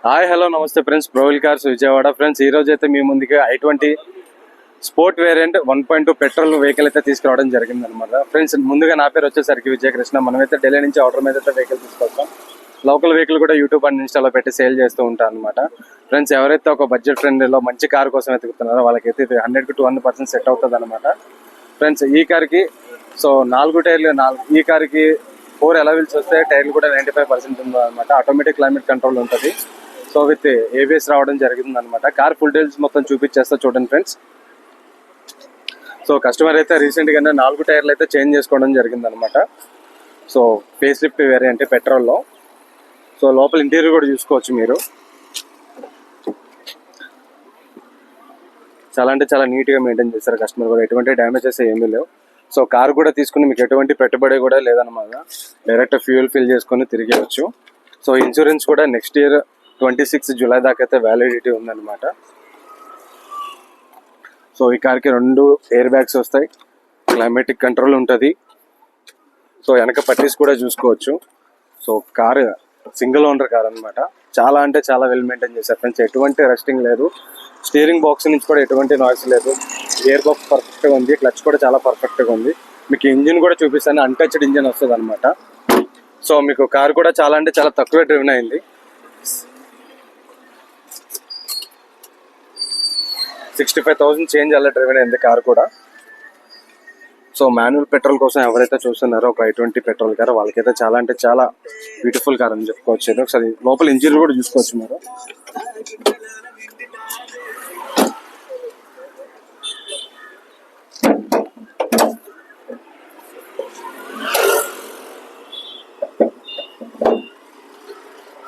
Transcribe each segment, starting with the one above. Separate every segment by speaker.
Speaker 1: Hi hello నమస్తే friends, ప్రోవిల్ cars Vijayawada. Friends ఈ రోజు అయితే మీ ముందుకి i20 sport variant 1.2 petrol vehicle అయితే తీసుకురావడం జరిగింది అనమాట. ఫ్రెండ్స్ ముందుగా నా పేరు వచ్చేసరికి విజయకృష్ణ. మనమైతే ఢిల్లీ నుంచి ఆర్డర్ మీద అయితే వెహికల్ తీసుకొస్తాం. లోకల్ వెహికల్ కూడా యూట్యూబ్ అండ్ ఇన్స్టాలో పెట్టి సేల్ చేస్తూ ఉంటాను అనమాట. ఫ్రెండ్స్ ఎవరైతే ఒక బడ్జెట్ ఫ్రెండ్లీలో మంచి కార్ కోసం వెతుకుతున్నారో వాళ్ళకైతే ఇది 100 to 100% సెట్ అవుతుంది అనమాట. ఫ్రెండ్స్ ఈ కార్కి 4 టైర్లు, ఈ కార్కి 4 అలవీల్స్ వస్తాయి. టైర్లు కూడా 95% ఉంది అనమాట. ఆటోమేటిక్ క్లైమేట్ కంట్రోల్ ఉంటుంది. సో విత్ ఏబిఎస్ రావడం జరిగింది అనమాట. కార్ ఫుల్ డీటెయిల్స్ మొత్తం చూపించేస్తా చూడండి ఫ్రెండ్స్. సో కస్టమర్ అయితే రీసెంట్ గానే 4 టైర్లు అయితే చేంజ్ చేసుకోవడం జరిగింది అనమాట. సో ఫేస్ లిఫ్ట్ వేరియంట్ పెట్రోల్లో. సో లోపల ఇంటీరియర్ కూడా చూసుకోవచ్చు మీరు. చాలా అంటే చాలా నీట్గా మెయింటైన్ చేస్తారు కస్టమర్ కూడా. ఎటువంటి డ్యామేజెస్ ఏమీ లేవు. సో కార్ కూడా తీసుకుని మీకు ఎటువంటి పెట్టుబడి కూడా లేదన్నమాట. డైరెక్ట్ ఫ్యూయల్ ఫిల్ చేసుకొని తిరిగేయచ్చు. సో ఇన్సూరెన్స్ కూడా నెక్స్ట్ ఇయర్ 26 జూలై దాకా అయితే వ్యాలిడిటీ ఉందన్నమాట. సో ఈ కార్కి 2 ఎయిర్ బ్యాగ్స్ వస్తాయి. క్లైమేటిక్ కంట్రోల్ ఉంటుంది. సో వెనక పట్టీస్ కూడా చూసుకోవచ్చు. So car single owner car అనమాట. చాలా అంటే చాలా వెల్ మెయింటైన్ చేశారు ఫ్రెండ్స్. ఎటువంటి రెస్టింగ్ లేదు. స్టీరింగ్ బాక్స్ నుంచి కూడా ఎటువంటి నాయిస్ లేదు. గేర్ బాక్స్ పర్ఫెక్ట్గా ఉంది. క్లచ్ కూడా చాలా పర్ఫెక్ట్గా ఉంది. మీకు ఇంజిన్ కూడా చూపిస్తాను. అన్టచ్డ్ ఇంజిన్ వస్తుంది అనమాట. సో మీకు కార్ కూడా చాలా అంటే చాలా తక్కువే డ్రివెన్ అయింది. 65,000 చేంజ్ అలా డ్రివెన్ అయింది కార్ కూడా. సో మాన్యువల్ పెట్రోల్ కోసం ఎవరైతే చూస్తున్నారో ఒక i20 పెట్రోల్ కార్ వాళ్ళకైతే చాలా అంటే చాలా బ్యూటిఫుల్ కార్ అని చెప్పుకోవచ్చు. ఒకసారి లోపల ఇంజిన్ కూడా చూసుకోవచ్చు మీరు.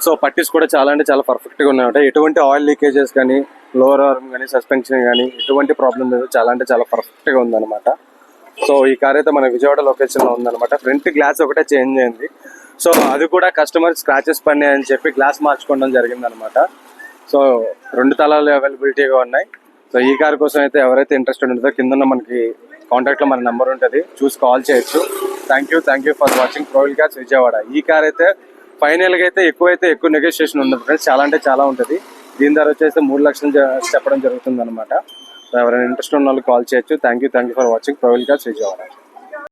Speaker 1: సో పట్టీస్ కూడా చాలా అంటే చాలా పర్ఫెక్ట్గా ఉన్నాయట. ఎటువంటి ఆయిల్ లీకేజెస్ కానీ, లోవర్ ఆర్మ్ కానీ, సస్పెన్షన్ కానీ ఎటువంటి ప్రాబ్లం లేదు. చాలా అంటే చాలా పర్ఫెక్ట్గా ఉందన్నమాట. సో ఈ కార్ అయితే మన విజయవాడ లొకేషన్లో ఉందన్నమాట. ఫ్రంట్ గ్లాస్ ఒకటే చేంజ్ అయింది. సో అది కూడా కస్టమర్ స్క్రాచెస్ పడినాయని చెప్పి గ్లాస్ మార్చుకోవడం జరిగిందనమాట. సో 2 తలాలు అవైలబిలిటీగా ఉన్నాయి. సో ఈ కార్ కోసం అయితే ఎవరైతే ఇంట్రెస్టెడ్ ఉంటుందో కింద మనకి కాంటాక్ట్లో మన నెంబర్ ఉంటుంది, చూసి కాల్ చేయొచ్చు. థ్యాంక్ యూ ఫర్ వాచింగ్ ప్రోవిల్ కార్స్ విజయవాడ. ఈ కార్ అయితే ఫైనల్గా అయితే ఎక్కువ నెగోషియేషన్ ఉంది ఫ్రెండ్స్. చాలా అంటే చాలా ఉంటుంది. దీని ధర వచ్చేసి 3 లక్షలు చెప్పడం జరుగుతుంది అనమాట. సో ఎవరైనా ఇంట్రెస్ట్ ఉన్న వాళ్ళు కాల్ చేయొచ్చు. థ్యాంక్ యూ ఫర్ వాచింగ్ ప్రోవిల్ కార్స్ విజయవాడ.